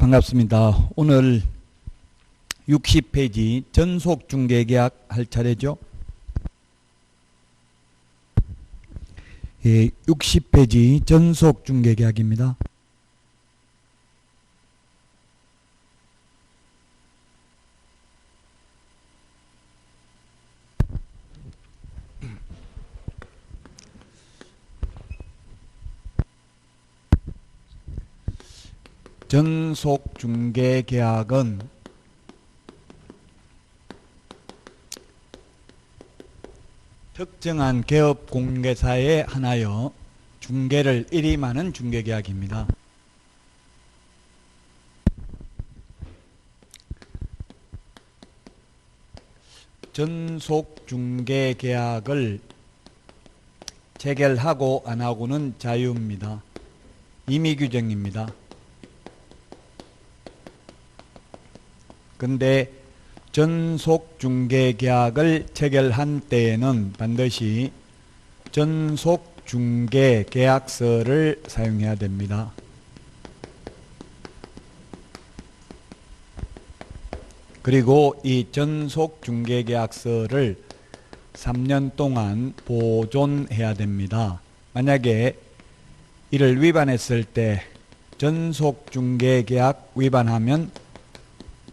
반갑습니다. 오늘 60페이지 전속중개계약 할 차례죠. 60페이지 전속중개계약입니다. 전속중개계약은 특정한 개업공개사에 한하여 중개를 일임하는 중개계약입니다. 전속중개계약을 체결하고 안하고는 자유입니다. 임의규정입니다. 근데 전속중개계약을 체결한 때에는 반드시 전속중개계약서를 사용해야 됩니다. 그리고 이 전속중개계약서를 3년 동안 보존해야 됩니다. 만약에 이를 위반했을 때 전속중개계약 위반하면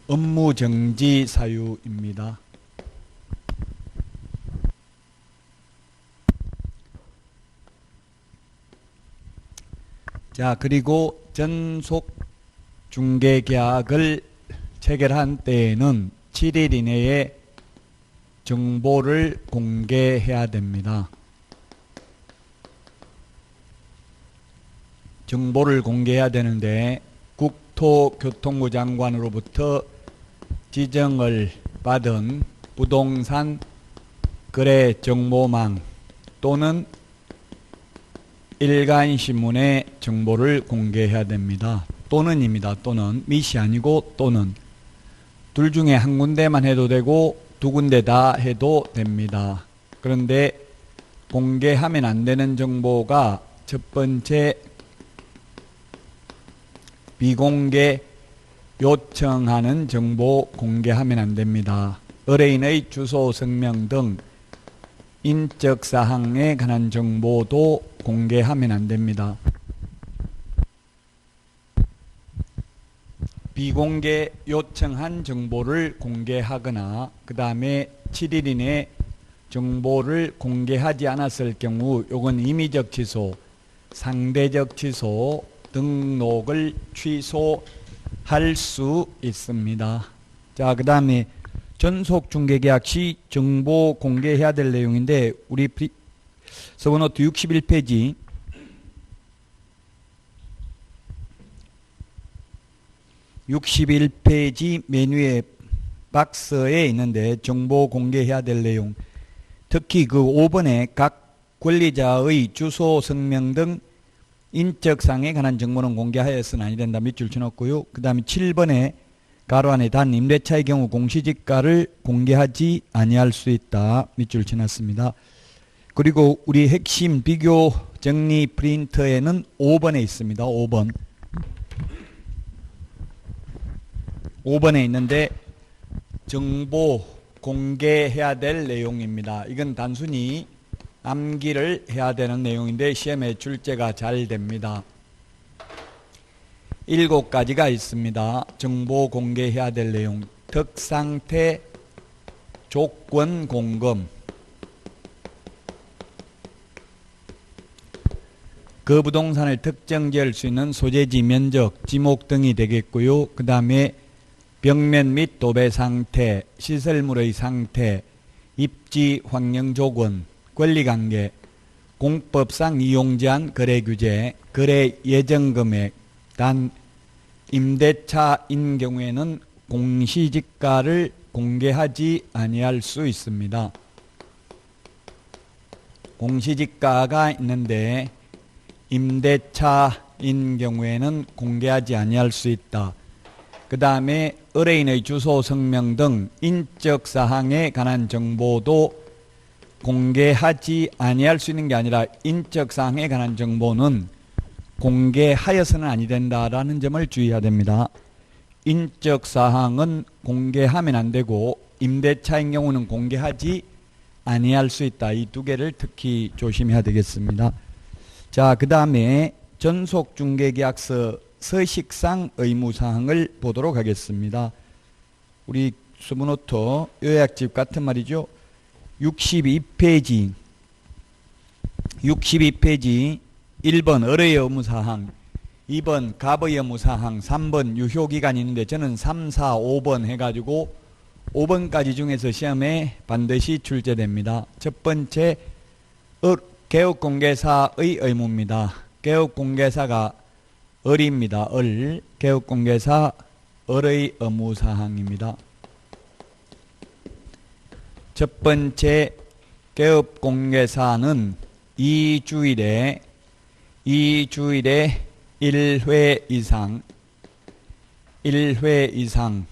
업무정지 사유입니다. 자, 그리고 전속중개계약을 체결한 때에는 7일 이내에 정보를 공개해야 됩니다. 정보를 공개해야 되는데 국토교통부 장관으로부터 지정을 받은 부동산 거래 정보망 또는 일간신문에 정보를 공개해야 됩니다. 또는입니다. 또는. 밋이 아니고 또는. 둘 중에 한 군데만 해도 되고 두 군데 다 해도 됩니다. 그런데 공개하면 안 되는 정보가 첫 번째 비공개 요청하는 정보 공개하면 안 됩니다. 의뢰인의 주소, 성명 등 인적사항에 관한 정보도 공개하면 안 됩니다. 비공개 요청한 정보를 공개하거나 그 다음에 7일 이내 정보를 공개하지 않았을 경우 요건 임의적 취소, 상대적 취소, 등록을 취소할 수 있습니다. 자, 그 다음에 전속중개계약 시 정보 공개해야 될 내용인데 우리 서브노트 61페이지 메뉴의 박스에 있는데 정보 공개해야 될 내용, 특히 그 5번에 각 권리자의 주소, 성명 등 인적사항에 관한 정보는 공개하여서는 아니 된다. 밑줄 쳐놓고요. 그 다음에 7번에 가로 안에 단 임대차의 경우 공시지가를 공개하지 아니할 수 있다. 밑줄 쳐놨습니다. 그리고 우리 핵심 비교 정리 프린터에는 5번에 있습니다. 5번에 있는데 정보 공개해야 될 내용입니다. 이건 단순히 암기를 해야 되는 내용인데 시험에 출제가 잘 됩니다. 7가지가 있습니다. 정보 공개해야 될 내용. 덕상태 조건 공금, 그 부동산을 특정 지을 수 있는 소재지 면적, 지목 등이 되겠고요. 그 다음에 벽면 및 도배 상태, 시설물의 상태, 입지 환경 조건, 권리관계, 공법상 이용 제한 거래 규제, 거래 예정 금액, 단 임대차인 경우에는 공시지가를 공개하지 아니할 수 있습니다. 공시지가가 있는데 임대차인 경우에는 공개하지 아니할 수 있다. 그 다음에 의뢰인의 주소, 성명 등 인적사항에 관한 정보도 공개하지 아니할 수 있는 게 아니라 인적사항에 관한 정보는 공개하여서는 아니 된다라는 점을 주의해야 됩니다. 인적 사항은 공개하면 안 되고 임대차인 경우는 공개하지 아니할 수 있다. 이 두 개를 특히 조심해야 되겠습니다. 자, 그 다음에 전속중개계약서 서식상 의무사항을 보도록 하겠습니다. 우리 수문호토 요약집 같은 말이죠. 62페이지 1번 을의 의무사항, 2번 갑의 의무사항, 3번 유효기간이 있는데 저는 3, 4, 5번 해가지고 5번까지 중에서 시험에 반드시 출제됩니다. 첫 번째 개업공개사의 의무입니다. 개업공개사가 을입니다. 개업공개사 을의 의무사항입니다. 첫 번째 개업공개사는 2주일에 1회 이상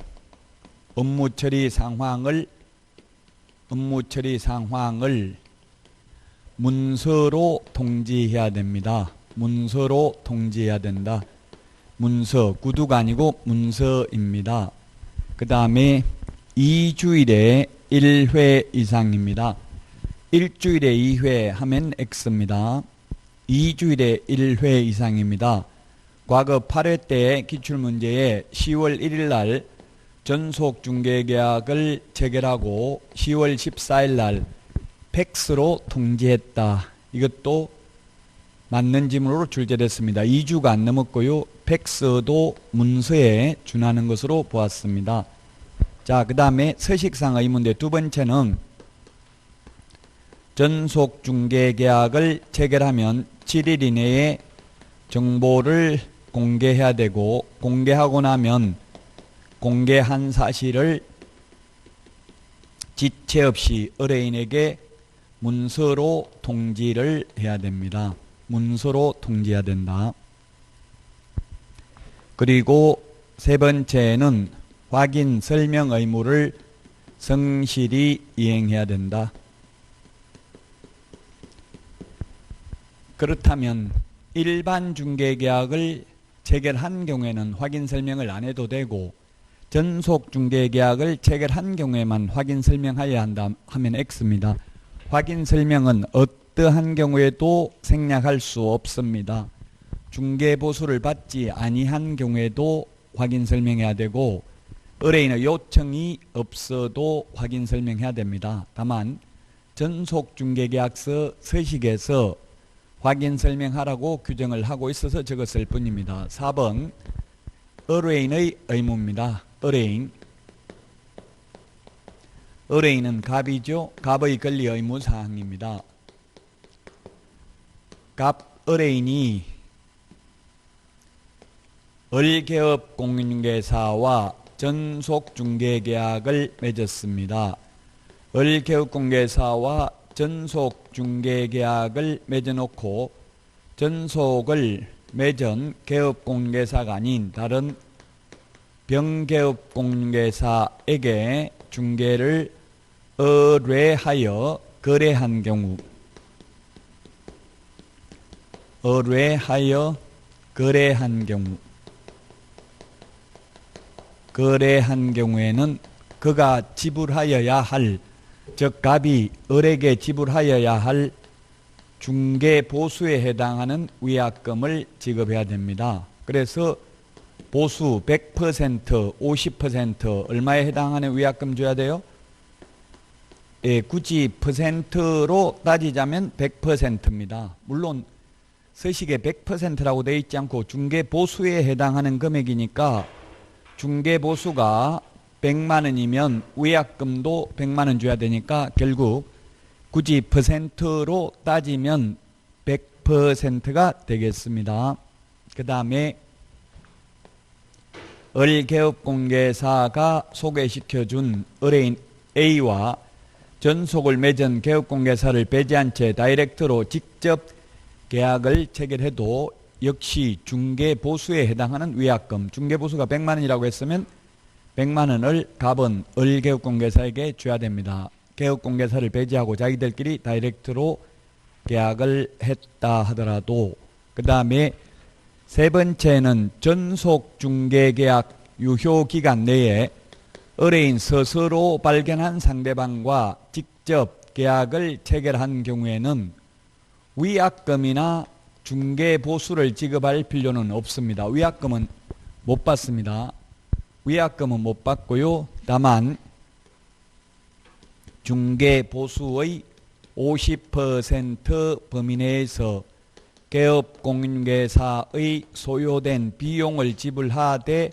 업무 처리 상황을 문서로 통지해야 됩니다. 문서로 통지해야 된다. 문서, 구두가 아니고 문서입니다. 그 다음에 2주일에 1회 이상입니다. 일주일에 2회 하면 X입니다. 2주일에 1회 이상입니다. 과거 8회 때 기출문제에 10월 1일 날 전속중개계약을 체결하고 10월 14일 날 팩스로 통지했다. 이것도 맞는 지문으로 출제됐습니다. 2주가 안 넘었고요. 팩스도 문서에 준하는 것으로 보았습니다. 자, 그 다음에 서식상 의무인데 두 번째는 전속중개계약을 체결하면 7일 이내에 정보를 공개해야 되고 공개하고 나면 공개한 사실을 지체 없이 의뢰인에게 문서로 통지를 해야 됩니다. 문서로 통지해야 된다. 그리고 세 번째는 확인 설명 의무를 성실히 이행해야 된다. 그렇다면 일반 중개계약을 체결한 경우에는 확인 설명을 안 해도 되고 전속 중개계약을 체결한 경우에만 확인 설명해야 한다 하면 X입니다. 확인 설명은 어떠한 경우에도 생략할 수 없습니다. 중개보수를 받지 아니한 경우에도 확인 설명해야 되고 의뢰인의 요청이 없어도 확인 설명해야 됩니다. 다만 전속 중개계약서 서식에서 확인 설명하라고 규정을 하고 있어서 적었을 뿐입니다. 4번 의뢰인의 의무입니다. 의뢰인은 갑이죠. 갑의 권리 의무 사항입니다. 갑 의뢰인이 을개업공개사와 전속중개계약을 맺었습니다. 을개업공개사와 전속중개계약을 맺어놓고 전속을 맺은 개업공개사가 아닌 다른 병개업공개사에게 중개를 의뢰하여 거래한 경우 거래한 경우에는 그가 지불하여야 할, 즉 갑이 을에게 지불하여야 할 중개보수에 해당하는 위약금을 지급해야 됩니다. 그래서 보수 100%, 50% 얼마에 해당하는 위약금 줘야 돼요? 예, 굳이 퍼센트로 따지자면 100%입니다. 물론 서식에 100%라고 되어 있지 않고 중개보수에 해당하는 금액이니까 중개보수가 100만 원이면 위약금도 100만 원 줘야 되니까 결국 굳이 퍼센트로 따지면 100%가 되겠습니다. 그 다음에 을개업공개사가 소개시켜준 의뢰인 A와 전속을 맺은 개업공개사를 배제한 채 다이렉트로 직접 계약을 체결해도 역시 중개보수에 해당하는 위약금, 중개보수가 100만 원이라고 했으면 100만 원을 갑은 을개업공개사에게 줘야 됩니다. 개업공개사를 배제하고 자기들끼리 다이렉트로 계약을 했다 하더라도. 그 다음에 세 번째는 전속중개계약 유효기간 내에 의뢰인 스스로 발견한 상대방과 직접 계약을 체결한 경우에는 위약금이나 중개보수를 지급할 필요는 없습니다. 위약금은 못 받습니다. 위약금은 못 받고요. 다만 중개보수의 50% 범위 내에서 개업공인중개사의 소요된 비용을 지불하되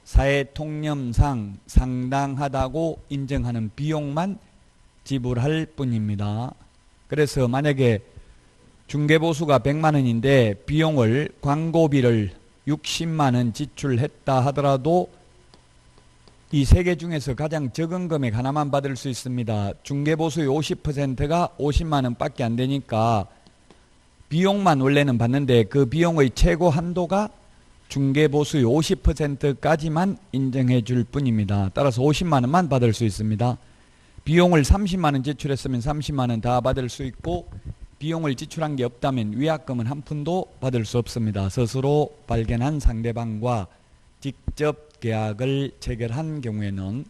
사회통념상 상당하다고 인정하는 비용만 지불할 뿐입니다. 그래서 만약에 중개보수가 100만 원인데 비용을 광고비를 60만 원 지출했다 하더라도 이 세 개 중에서 가장 적은 금액 하나만 받을 수 있습니다. 중개보수의 50%가 50만 원밖에 안 되니까 비용만 원래는 받는데 그 비용의 최고 한도가 중개보수의 50%까지만 인정해 줄 뿐입니다. 따라서 50만 원만 받을 수 있습니다. 비용을 30만 원 지출했으면 30만 원 다 받을 수 있고 비용을 지출한 게 없다면 위약금은 한 푼도 받을 수 없습니다. 스스로 발견한 상대방과 직접 계약을 체결한 경우에는.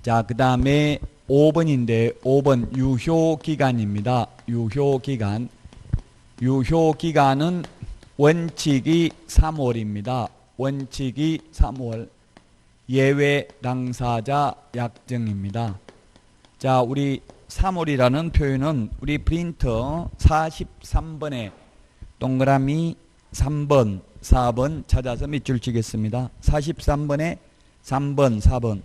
자, 그 다음에 5번인데 5번 유효기간입니다. 유효기간. 유효기간은 원칙이 3월입니다. 원칙이 3월. 예외 당사자 약정입니다. 자, 우리 3월이라는 표현은 우리 프린터 43번에 동그라미 3번, 4번 찾아서 밑줄 치겠습니다. 43번에 3번, 4번.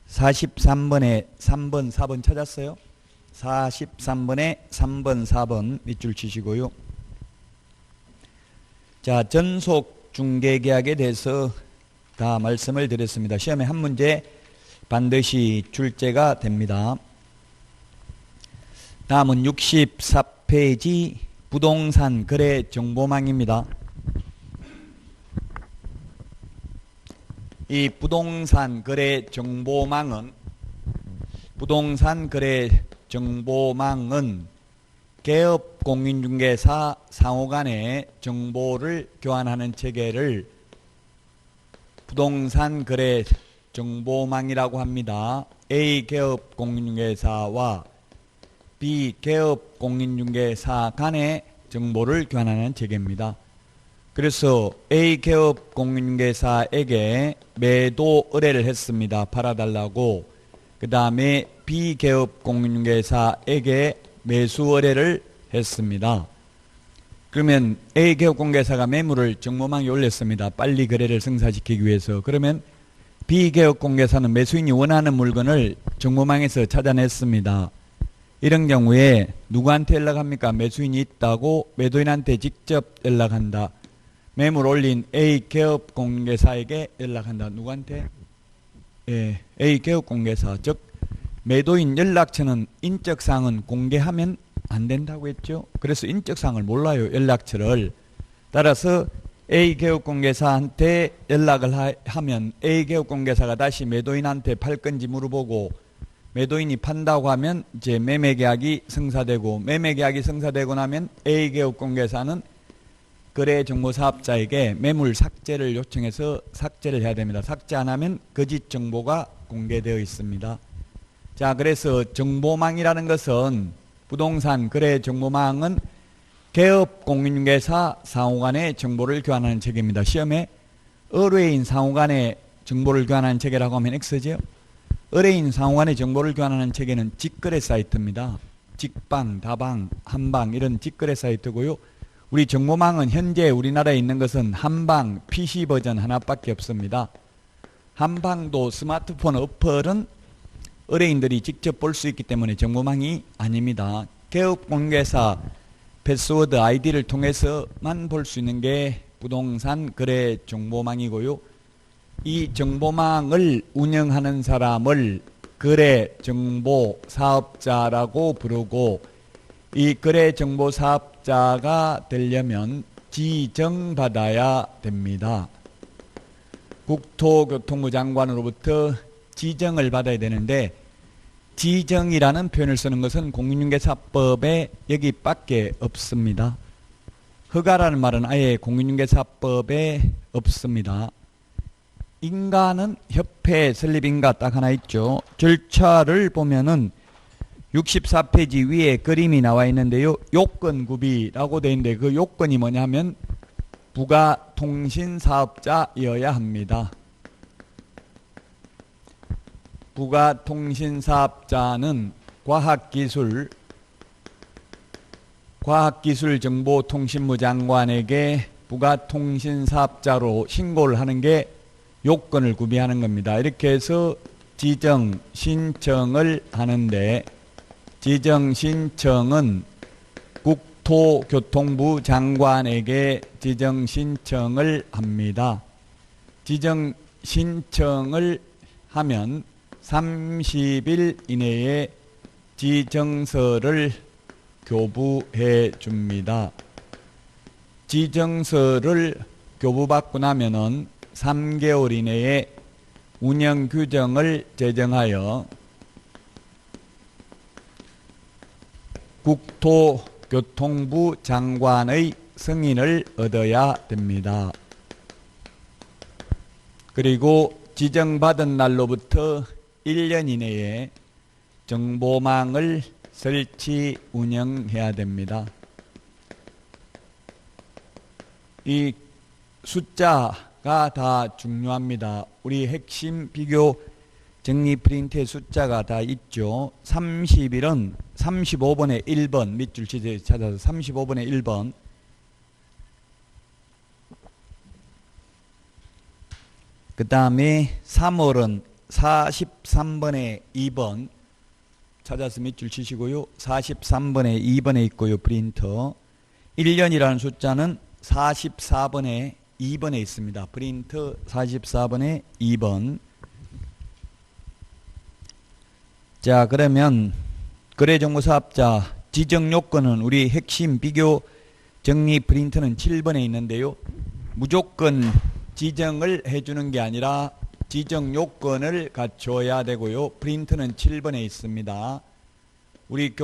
(43번에) 3번, 4번 찾았어요? 43번에 3번, 4번 밑줄 치시고요. 자, 전속 중개계약에 대해서 다 말씀을 드렸습니다. 시험에 한 문제 반드시 출제가 됩니다. 다음은 64페이지 부동산 거래 정보망입니다. 이 부동산 거래 정보망은 개업공인중개사 상호 간의 정보를 교환하는 체계를 부동산 거래 정보망이라고 합니다. A 개업공인중개사와 B 개업공인중개사 간의 정보를 교환하는 체계입니다. 그래서 A 개업공인중개사에게 매도 의뢰를 했습니다. 팔아달라고. 그 다음에 B 개업공인중개사에게 매수 의뢰를 했습니다. 그러면 A 개업공개사가 매물을 정보망에 올렸습니다. 빨리 거래를 성사시키기 위해서. 그러면 B 개업공개사는 매수인이 원하는 물건을 정보망에서 찾아냈습니다. 이런 경우에 누구한테 연락합니까? 매수인이 있다고 매도인한테 직접 연락한다. 매물 올린 A 개업공개사에게 연락한다. 누구한테? 예, A 개업공개사. 즉 매도인 연락처는 인적사항은 공개하면 안 된다고 했죠. 그래서 인적사항을 몰라요. 연락처를. 따라서 A 개업공개사한테 연락을 하면 A 개업공개사가 다시 매도인한테 팔 건지 물어보고 매도인이 판다고 하면 이제 매매계약이 성사되고 매매계약이 성사되고 나면 A 개업공개사는 거래정보사업자에게 매물 삭제를 요청해서 삭제를 해야 됩니다. 삭제 안 하면 거짓 정보가 공개되어 있습니다. 자, 그래서 정보망이라는 것은 부동산 거래 정보망은 개업공인중개사 상호간의 정보를 교환하는 체계입니다. 시험에 의뢰인 상호간의 정보를 교환하는 체계라고 하면 X죠. 의뢰인 상호간의 정보를 교환하는 체계는 직거래 사이트입니다. 직방, 다방, 한방 이런 직거래 사이트고요. 우리 정보망은 현재 우리나라에 있는 것은 한방 PC 버전 하나밖에 없습니다. 한방도 스마트폰 어플은 의뢰인들이 직접 볼 수 있기 때문에 정보망이 아닙니다. 개업공개사 패스워드 아이디를 통해서만 볼 수 있는 게 부동산 거래 정보망이고요. 이 정보망을 운영하는 사람을 거래정보사업자라고 부르고 이 거래정보사업자가 되려면 지정받아야 됩니다. 국토교통부 장관으로부터 지정을 받아야 되는데 지정이라는 표현을 쓰는 것은 공인중개사법에 여기밖에 없습니다. 허가라는 말은 아예 공인중개사법에 없습니다. 인가는 협회 설립인가 딱 하나 있죠. 절차를 보면은 64페이지 위에 그림이 나와 있는데요. 요건구비라고 되어 있는데 그 요건이 뭐냐면 부가통신사업자여야 합니다. 부가통신사업자는 과학기술정보통신부 장관에게 부가통신사업자로 신고를 하는 게 요건을 구비하는 겁니다. 이렇게 해서 지정 신청을 하는데 지정 신청은 국토교통부 장관에게 지정 신청을 합니다. 지정 신청을 하면 30일 이내에 지정서를 교부해 줍니다. 지정서를 교부받고 나면은 3개월 이내에 운영 규정을 제정하여 국토교통부 장관의 승인을 얻어야 됩니다. 그리고 지정받은 날로부터 1년 이내에 정보망을 설치 운영해야 됩니다. 이 숫자가 다 중요합니다. 우리 핵심 비교 정리 프린트의 숫자가 다 있죠. 30일은 35번에 1번 밑줄 찾아서 35번에 1번, 그 다음에 3월은 43번에 2번 찾아서 밑줄 치시고요. 43번에 2번에 있고요. 프린터 1년이라는 숫자는 44번에 2번에 있습니다. 프린터 44번에 2번. 자, 그러면 거래정보사업자 지정요건은 우리 핵심 비교 정리 프린터는 7번에 있는데요. 무조건 지정을 해주는 게 아니라 지정 요건을 갖춰야 되고요. 프린트는 7번에 있습니다. 우리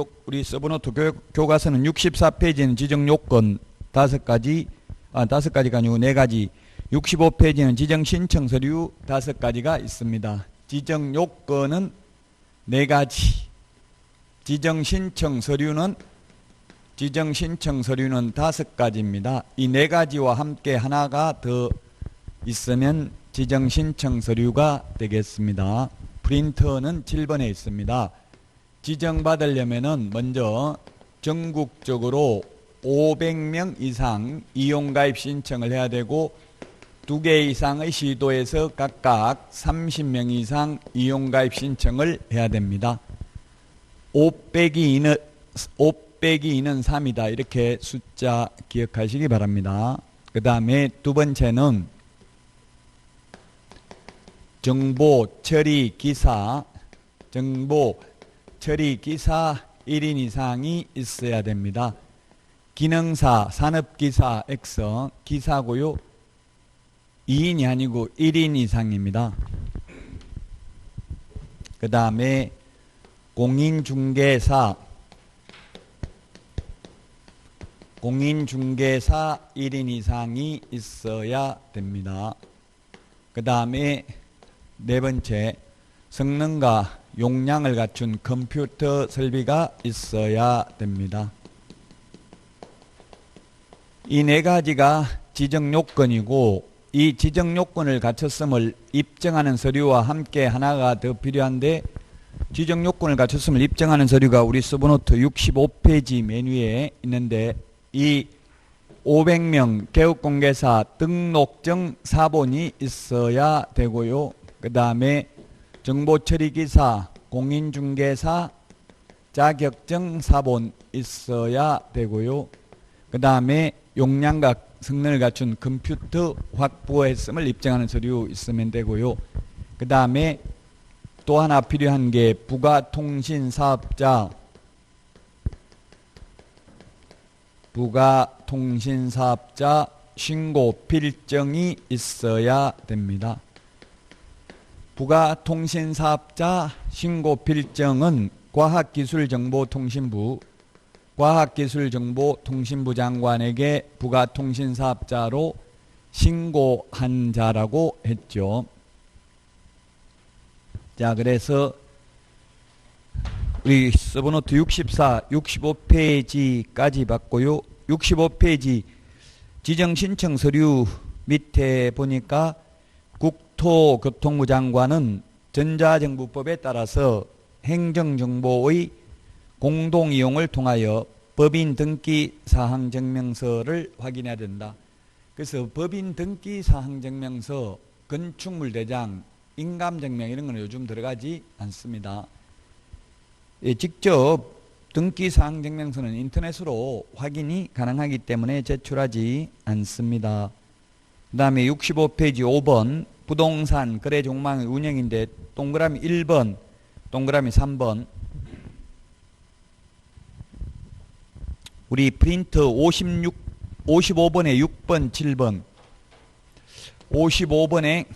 서브노트 교과서는 64페이지는 지정 요건 5가지가 아니고 4가지, 65페이지는 지정 신청 서류 5가지가 있습니다. 지정 요건은 4가지, 지정 신청 서류는 5가지입니다. 이 4가지와 함께 하나가 더 있으면 지정 신청 서류가 되겠습니다. 프린터는 7번에 있습니다. 지정 받으려면은 먼저 전국적으로 500명 이상 이용가입 신청을 해야 되고 2개 이상의 시도에서 각각 30명 이상 이용가입 신청을 해야 됩니다. 5 빼기 2는 3이다. 이렇게 숫자 기억하시기 바랍니다. 그 다음에 두 번째는 정보 처리 기사 1인 이상이 있어야 됩니다. 기능사, 산업기사 X 기사고요. 2인이 아니고 1인 이상입니다. 그 다음에 공인중개사 1인 이상이 있어야 됩니다. 그 다음에 4번째, 성능과 용량을 갖춘 컴퓨터 설비가 있어야 됩니다. 이 4가지가 지정 요건이고 이 지정 요건을 갖췄음을 입증하는 서류와 함께 하나가 더 필요한데 지정 요건을 갖췄음을 입증하는 서류가 우리 서브노트 65페이지 메뉴에 있는데 이 500명 개업공개사 등록증 사본이 있어야 되고요. 그 다음에 정보처리기사, 공인중개사 자격증 사본 있어야 되고요. 그 다음에 용량과 성능을 갖춘 컴퓨터 확보했음을 입증하는 서류 있으면 되고요. 그 다음에 또 하나 필요한 게 부가통신사업자 신고 필증이 있어야 됩니다. 부가통신사업자 신고 필정은 과학기술정보통신부 장관에게 부가통신사업자로 신고한 자라고 했죠. 자, 그래서 우리 서브노트 64, 65페이지까지 봤고요. 65페이지 지정신청 서류 밑에 보니까 국토교통부 장관은 전자정부법에 따라서 행정정보의 공동이용을 통하여 법인 등기 사항 증명서를 확인해야 된다. 그래서 법인 등기 사항 증명서, 건축물 대장, 인감 증명 이런 거는 요즘 들어가지 않습니다. 직접 등기 사항 증명서는 인터넷으로 확인이 가능하기 때문에 제출하지 않습니다. 그 다음에 65페이지 5번 부동산 거래 종망의 운영인데 동그라미 1번, 동그라미 3번. 우리 프린트 55번에 6번, 7번. 55번에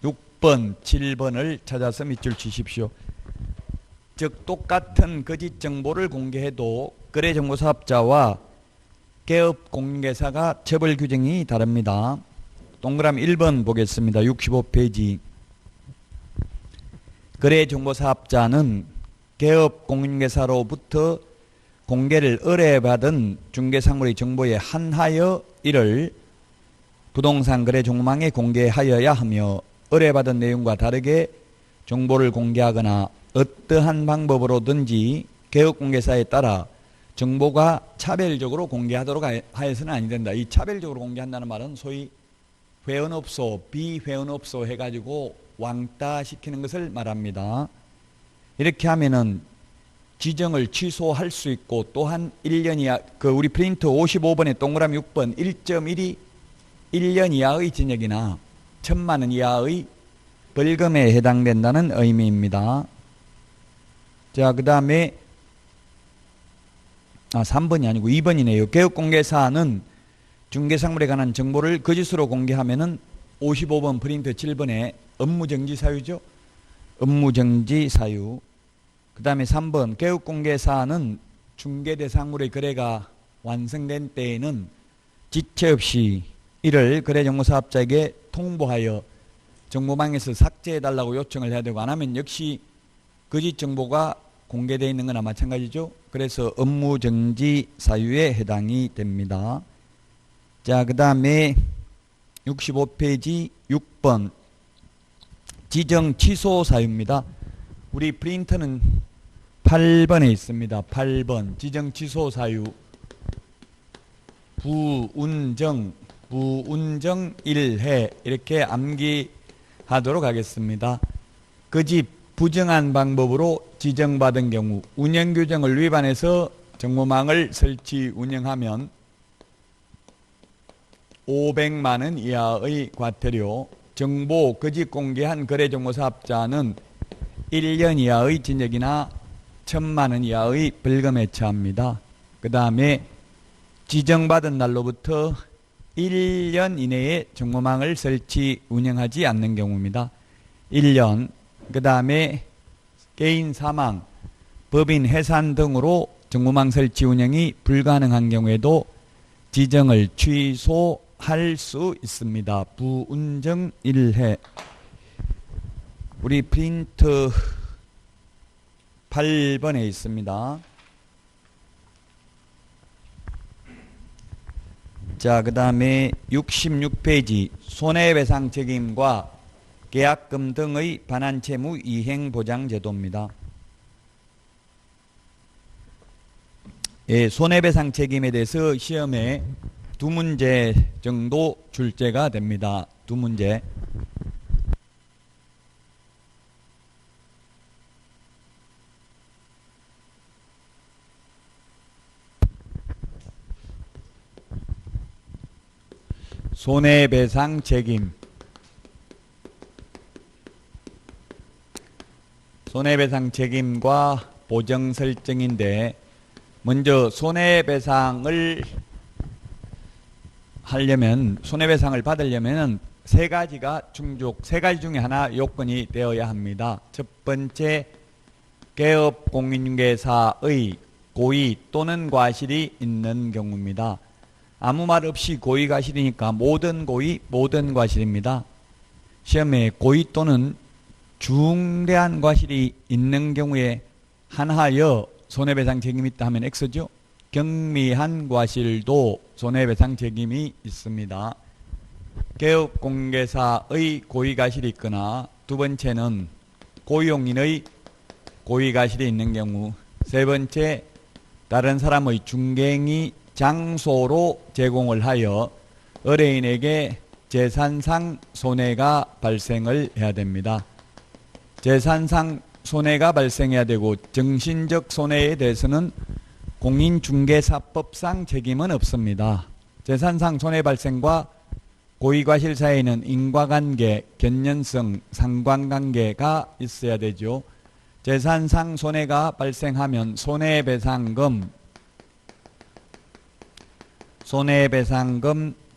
6번, 7번을 찾아서 밑줄 치십시오. 즉 똑같은 거짓 정보를 공개해도 거래정보사업자와 개업공인중개사가 처벌 규정이 다릅니다. 동그라미 1번 보겠습니다. 65페이지. 거래정보사업자는 개업공인중개사로부터 공개를 의뢰받은 중개사물의 정보에 한하여 이를 부동산 거래 종망에 공개하여야 하며 의뢰받은 내용과 다르게 정보를 공개하거나 어떠한 방법으로든지 개업공개사에 따라 정보가 차별적으로 공개하도록 하여서는 아니 된다. 이 차별적으로 공개한다는 말은 소위 회원업소, 비회원업소 해가지고 왕따 시키는 것을 말합니다. 이렇게 하면은 지정을 취소할 수 있고 또한 1년 이하, 우리 프린트 55번에 동그라미 6번 1.1이 1년 이하의 징역이나 1,000만 원 이하의 벌금에 해당된다는 의미입니다. 자, 그 다음에 3번이 아니고 2번이네요. 개업공개사는 중개상물에 관한 정보를 거짓으로 공개하면은 55번 프린트 7번에 업무정지 사유죠. 업무정지 사유. 그 다음에 3번 개업공개사는 중개대상물의 거래가 완성된 때에는 지체 없이 이를 거래정보사업자에게 통보하여 정보망에서 삭제해달라고 요청을 해야 되고, 안 하면 역시 거짓 정보가 공개되어 있는 거나 마찬가지죠. 그래서 업무정지 사유에 해당이 됩니다. 자, 그 다음에 65페이지 6번 지정 취소 사유입니다. 우리 프린터는 8번에 있습니다. 8번 지정 취소 사유. 부운정 1회 이렇게 암기하도록 하겠습니다. 거짓 부정한 방법으로 지정받은 경우 운영규정을 위반해서 정보망을 설치 운영하면 500만 원 이하의 과태료, 정보 거짓 공개한 거래정보사업자는 1년 이하의 징역이나 1,000만 원 이하의 벌금에 처합니다. 그 다음에 지정받은 날로부터 1년 이내에 정보망을 설치 운영하지 않는 경우입니다. 1년. 그 다음에 개인 사망, 법인 해산 등으로 정보망 설치 운영이 불가능한 경우에도 지정을 취소할 수 있습니다. 부운정 1회. 우리 프린트 8번에 있습니다. 자, 그 다음에 66페이지 손해배상 책임과 계약금 등의 반환채무 이행보장제도입니다. 예, 손해배상 책임에 대해서 시험에 2문제 정도 출제가 됩니다. 2문제. 손해배상 책임. 손해배상 책임과 보정 설정인데, 먼저 손해배상을 하려면, 손해배상을 받으려면 세 가지가 충족, 세 가지 중에 하나 요건이 되어야 합니다. 첫 번째, 개업 공인중개사의 고의 또는 과실이 있는 경우입니다. 아무 말 없이 고의 과실이니까 모든 고의, 모든 과실입니다. 시험에 고의 또는 중대한 과실이 있는 경우에 한하여 손해배상 책임이 있다 하면 X죠. 경미한 과실도 손해배상 책임이 있습니다. 개업공개사의 고의과실이 있거나, 두 번째는 고용인의 고의과실이 있는 경우, 세 번째 다른 사람의 중개행위 장소로 제공을 하여 의뢰인에게 재산상 손해가 발생을 해야 됩니다. 재산상 손해가 발생해야 되고, 정신적 손해에 대해서는 공인중개사법상 책임은 없습니다. 재산상 손해 발생과 고의과실 사이에는 인과관계, 견연성, 상관관계가 있어야 되죠. 재산상 손해가 발생하면 손해배상금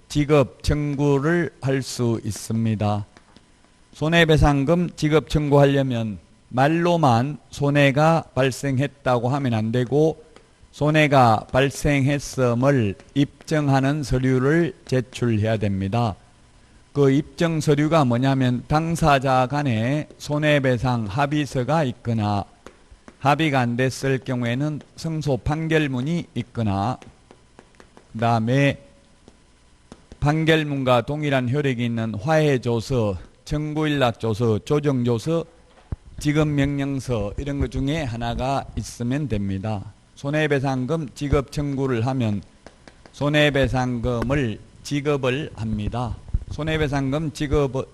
지급 청구를 할 수 있습니다. 손해배상금 지급 청구하려면 말로만 손해가 발생했다고 하면 안 되고, 손해가 발생했음을 입증하는 서류를 제출해야 됩니다. 그 입증 서류가 뭐냐면 당사자 간에 손해배상 합의서가 있거나, 합의가 안 됐을 경우에는 승소 판결문이 있거나, 그 다음에 판결문과 동일한 효력이 있는 화해조서, 청구일락조서, 조정조서, 지급명령서 이런 것 중에 하나가 있으면 됩니다. 손해배상금 지급 청구를 하면 손해배상금을 지급을 합니다. 손해배상금 지급은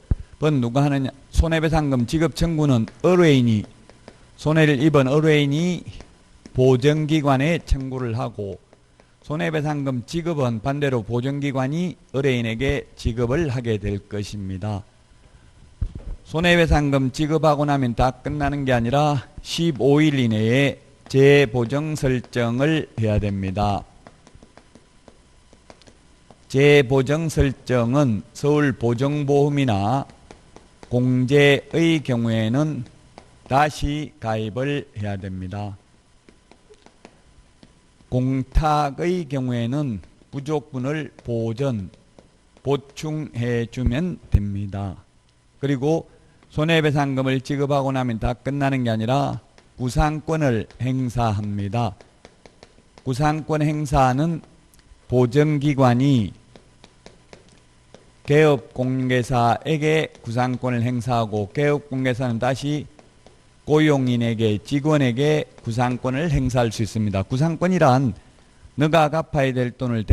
누가 하느냐? 손해배상금 지급 청구는 의뢰인이, 손해를 입은 의뢰인이 보정기관에 청구를 하고, 손해배상금 지급은 반대로 보정기관이 의뢰인에게 지급을 하게 될 것입니다. 손해배상금 지급하고 나면 다 끝나는 게 아니라 15일 이내에 재보정 설정을 해야 됩니다. 재보정 설정은 서울보정보험이나 공제의 경우에는 다시 가입을 해야 됩니다. 공탁의 경우에는 부족분을 보충해 주면 됩니다. 그리고 손해배상금을 지급하고 나면 다 끝나는 게 아니라 구상권을 행사합니다. 구상권 행사는 보정기관이 개업공개사에게 구상권을 행사하고, 개업공개사는 다시 고용인에게, 직원에게 구상권을 행사할 수 있습니다. 구상권이란 너가 갚아야 될 돈을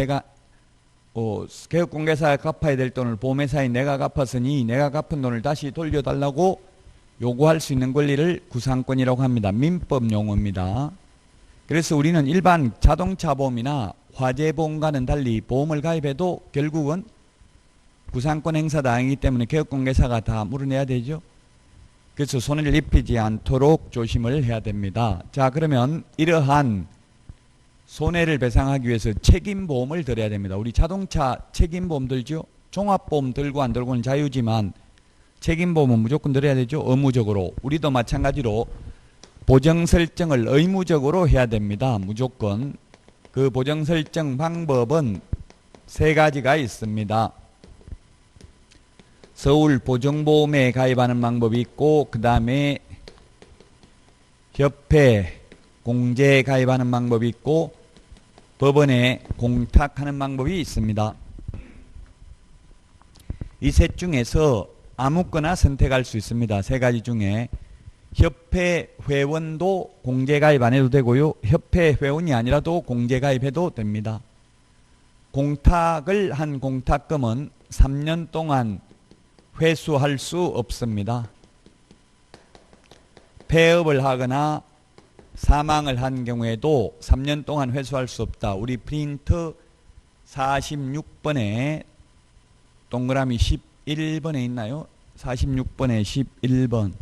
개업공개사가 갚아야 될 돈을 보험회사인 내가 갚았으니 내가 갚은 돈을 다시 돌려달라고 요구할 수 있는 권리를 구상권이라고 합니다. 민법 용어입니다. 그래서 우리는 일반 자동차 보험이나 화재보험과는 달리 보험을 가입해도 결국은 구상권 행사당이기 때문에 개업공개사가 다 물어내야 되죠. 그래서 손해를 입히지 않도록 조심을 해야 됩니다. 자, 그러면 이러한 손해를 배상하기 위해서 책임보험을 들어야 됩니다. 우리 자동차 책임보험 들죠. 종합보험 들고 안 들고는 자유지만 책임보험은 무조건 들어야 되죠. 의무적으로. 우리도 마찬가지로 보정 설정을 의무적으로 해야 됩니다. 무조건. 그 보정 설정 방법은 세 가지가 있습니다. 서울보정보험에 가입하는 방법이 있고, 그 다음에 협회 공제에 가입하는 방법이 있고, 법원에 공탁하는 방법이 있습니다. 이 셋 중에서 아무거나 선택할 수 있습니다. 세 가지 중에. 협회 회원도 공제 가입 안 해도 되고요. 협회 회원이 아니라도 공제 가입해도 됩니다. 공탁을 한 공탁금은 3년 동안 회수할 수 없습니다. 폐업을 하거나 사망을 한 경우에도 3년 동안 회수할 수 없다. 우리 프린트 46번에 동그라미 11번에 있나요? 46번에 11번.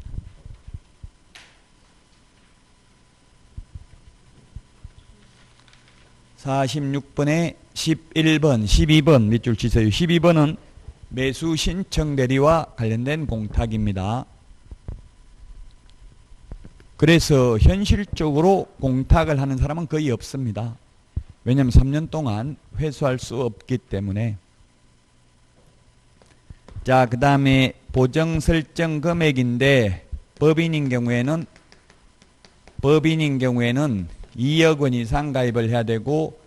(46번에) 11번, 12번 몇 줄 치세요. 12번은 매수 신청 대리와 관련된 공탁입니다. 그래서 현실적으로 공탁을 하는 사람은 거의 없습니다. 왜냐하면 3년 동안 회수할 수 없기 때문에. 자, 그 다음에 보정 설정 금액인데 법인인 경우에는 2억 원 이상 가입을 해야 되고,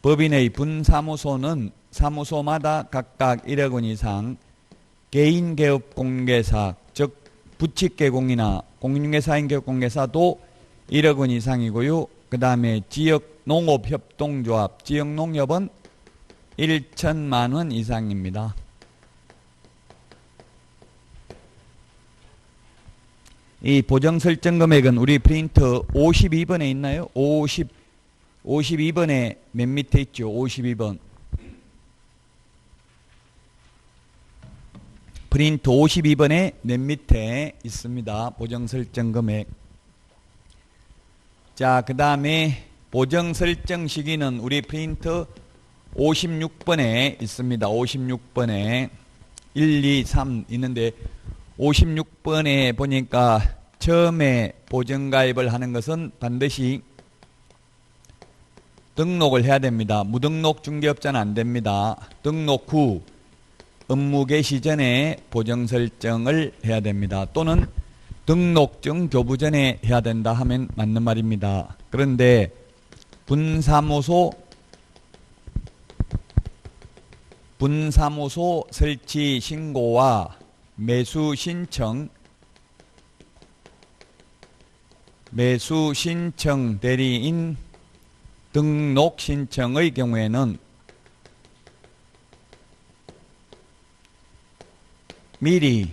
법인의 분사무소는 사무소마다 각각 1억 원 이상, 개인개업공개사 즉 부칙개공이나 공인중개사인 개업공개사도 1억 원 이상이고요. 그 다음에 지역농업협동조합, 지역농협은 1천만 원 이상입니다. 이 보정설정금액은 우리 프린터 52번에 있나요? 52번에 맨 밑에 있죠. 52번. 프린트 52번에 맨 밑에 있습니다. 보정설정금액. 자, 그 다음에 보정설정 시기는 우리 프린트 56번에 있습니다. 56번에 1, 2, 3 있는데 56번에 보니까 처음에 보정가입을 하는 것은 반드시 등록을 해야 됩니다. 무등록 중개업자는 안 됩니다. 등록 후 업무 개시 전에 보정 설정을 해야 됩니다. 또는 등록증 교부 전에 해야 된다 하면 맞는 말입니다. 그런데 분사무소 설치 신고와 매수 신청 대리인 등록 신청의 경우에는 미리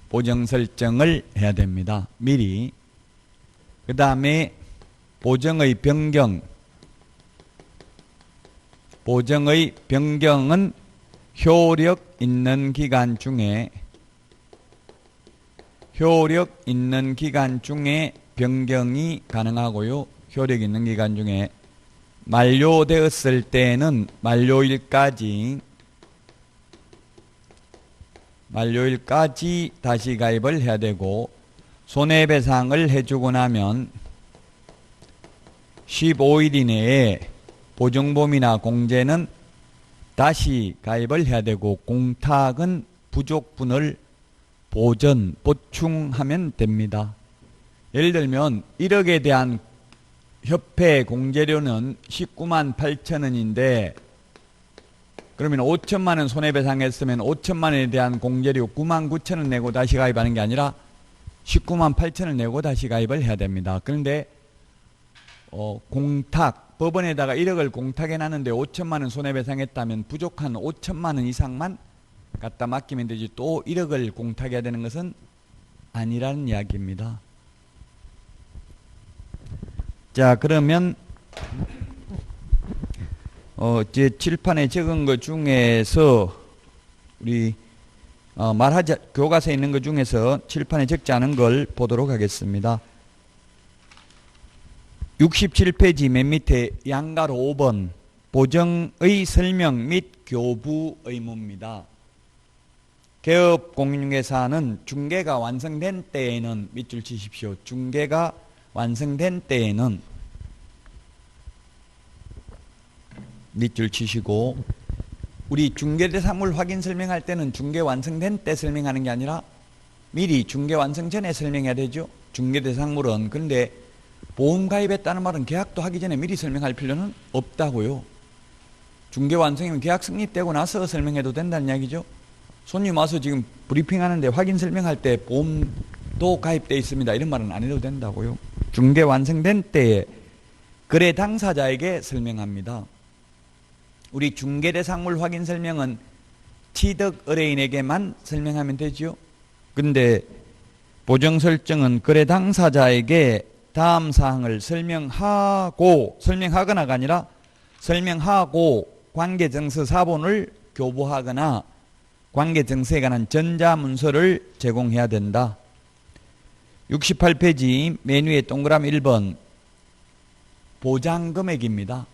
보정 설정을 해야 됩니다. 미리. 그 다음에 보정의 변경은 효력 있는 기간 중에 변경이 가능하고요. 효력 있는 기간 중에 만료되었을 때는 만료일까지 다시 가입을 해야 되고, 손해배상을 해주고 나면 15일 이내에 보증보험이나 공제는 다시 가입을 해야 되고, 공탁은 부족분을 보충하면 됩니다. 예를 들면 1억에 대한 협회 공제료는 19만 8천 원인데 그러면 5천만 원 손해배상했으면 5천만 원에 대한 공제료 9만 9천 원 내고 다시 가입하는 게 아니라 19만 8천 원 내고 다시 가입을 해야 됩니다. 그런데 법원에다가 1억을 공탁해 놨는데 5천만 원 손해배상했다면 부족한 5천만 원 이상만 갖다 맡기면 되지, 또 1억을 공탁해야 되는 것은 아니라는 이야기입니다. 자, 그러면 제 칠판에 적은 것 중에서 우리 교과서에 있는 것 중에서 칠판에 적지 않은 걸 보도록 하겠습니다. 67페이지 맨 밑에 양가로 5번 보정의 설명 및 교부 의무입니다. 개업공인중개사는 중개가 완성된 때에는 밑줄 치십시오. 중개가 완성된 때에는 밑줄 치시고, 우리 중개대상물 확인 설명할 때는 중개 완성된 때 설명하는 게 아니라 미리 중개 완성 전에 설명해야 되죠. 중개대상물은. 그런데 보험 가입했다는 말은 계약도 하기 전에 미리 설명할 필요는 없다고요. 중개 완성이면 계약 성립되고 나서 설명해도 된다는 이야기죠. 손님 와서 지금 브리핑하는데 확인 설명할 때 보험도 가입되어 있습니다, 이런 말은 안 해도 된다고요. 중개 완성된 때에 거래 당사자에게 설명합니다. 우리 중개대상물 확인 설명은 취득 의뢰인에게만 설명하면 되죠. 근데 보정 설정은 거래 당사자에게 다음 사항을 설명하거나가 아니라 설명하고 관계증서 사본을 교부하거나 관계증서에 관한 전자문서를 제공해야 된다. 68페이지 메뉴의 동그라미 1번 보장금액입니다.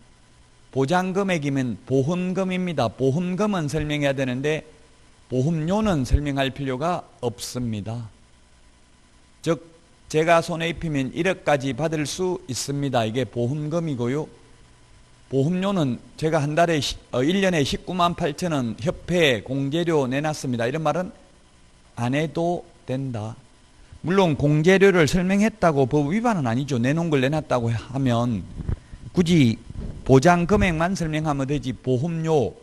보장금액이면 보험금입니다. 보험금은 설명해야 되는데 보험료는 설명할 필요가 없습니다. 즉 제가 손해 입히면 1억까지 받을 수 있습니다. 이게 보험금이고요. 보험료는 제가 한 달에 1년에 19만 8천 원 협회에 공제료 내놨습니다. 이런 말은 안 해도 된다. 물론 공제료를 설명했다고 법 위반은 아니죠. 내놓은 걸 내놨다고 하면 굳이 보장금액만 설명하면 되지 보험료,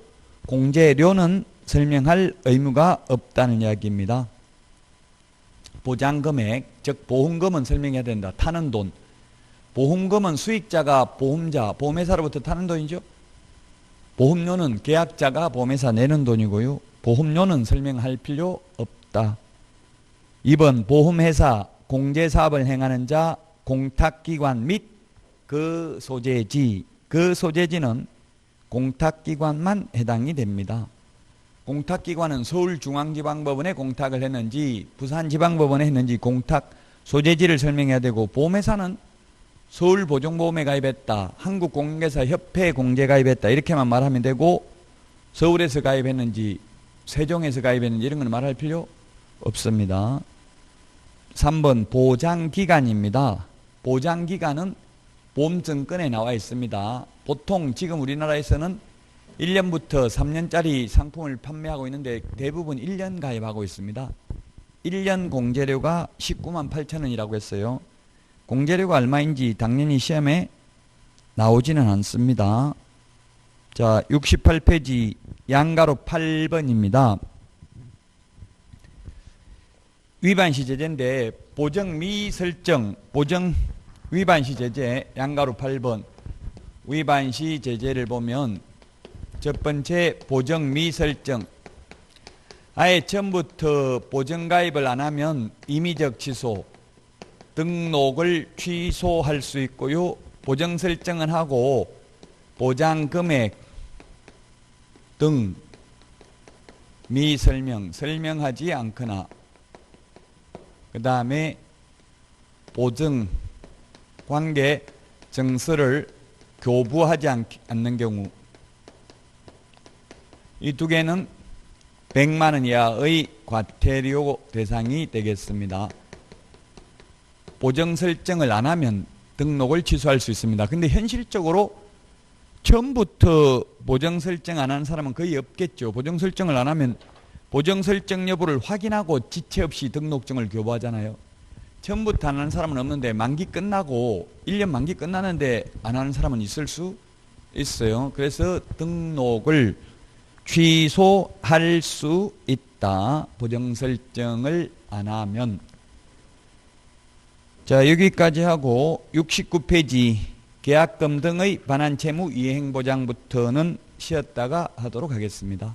공제료는 설명할 의무가 없다는 이야기입니다. 보장금액, 즉 보험금은 설명해야 된다. 타는 돈. 보험금은 수익자가 보험자, 보험회사로부터 타는 돈이죠. 보험료는 계약자가 보험회사 내는 돈이고요. 보험료는 설명할 필요 없다. 2번 보험회사 공제사업을 행하는 자, 공탁기관 및 그 소재지. 그 소재지는 공탁기관만 해당이 됩니다. 공탁기관은 서울중앙지방법원에 공탁을 했는지 부산지방법원에 했는지 공탁 소재지를 설명해야 되고, 보험회사는 서울보증보험에 가입했다, 한국공인중개사 협회에 공제 가입했다 이렇게만 말하면 되고, 서울에서 가입했는지 세종에서 가입했는지 이런 건 말할 필요 없습니다. 3번 보장기간입니다. 보장기간은 보험증권에 나와 있습니다. 보통 지금 우리나라에서는 1년부터 3년짜리 상품을 판매하고 있는데 대부분 1년 가입하고 있습니다. 1년 공제료가 19만 8천 원이라고 했어요. 공제료가 얼마인지 당연히 시험에 나오지는 않습니다. 자, 68페이지 양가로 8번입니다. 위반시 제재인데 보정 미설정, 보정 위반시 제재 양가로 8번 위반시 제재를 보면 첫 번째 보정 미설정, 아예 처음부터 보정 가입을 안 하면 임의적 취소, 등록을 취소할 수 있고요. 보정 설정은 하고 보장 금액 등 미설명, 설명하지 않거나, 그 다음에 보증 관계 증서를 교부하지 않는 경우, 이 두 개는 100만 원 이하의 과태료 대상이 되겠습니다. 보정 설정을 안 하면 등록을 취소할 수 있습니다. 근데 현실적으로 처음부터 보정 설정 안 하는 사람은 거의 없겠죠. 보정 설정을 안 하면 보정 설정 여부를 확인하고 지체 없이 등록증을 교부하잖아요. 처음부터 안 하는 사람은 없는데 만기 끝나고 1년 만기 끝나는데 안 하는 사람은 있을 수 있어요. 그래서 등록을 취소할 수 있다. 보정 설정을 안 하면. 자, 여기까지 하고 69페이지 계약금 등의 반환 채무 이행보장부터는 쉬었다가 하도록 하겠습니다.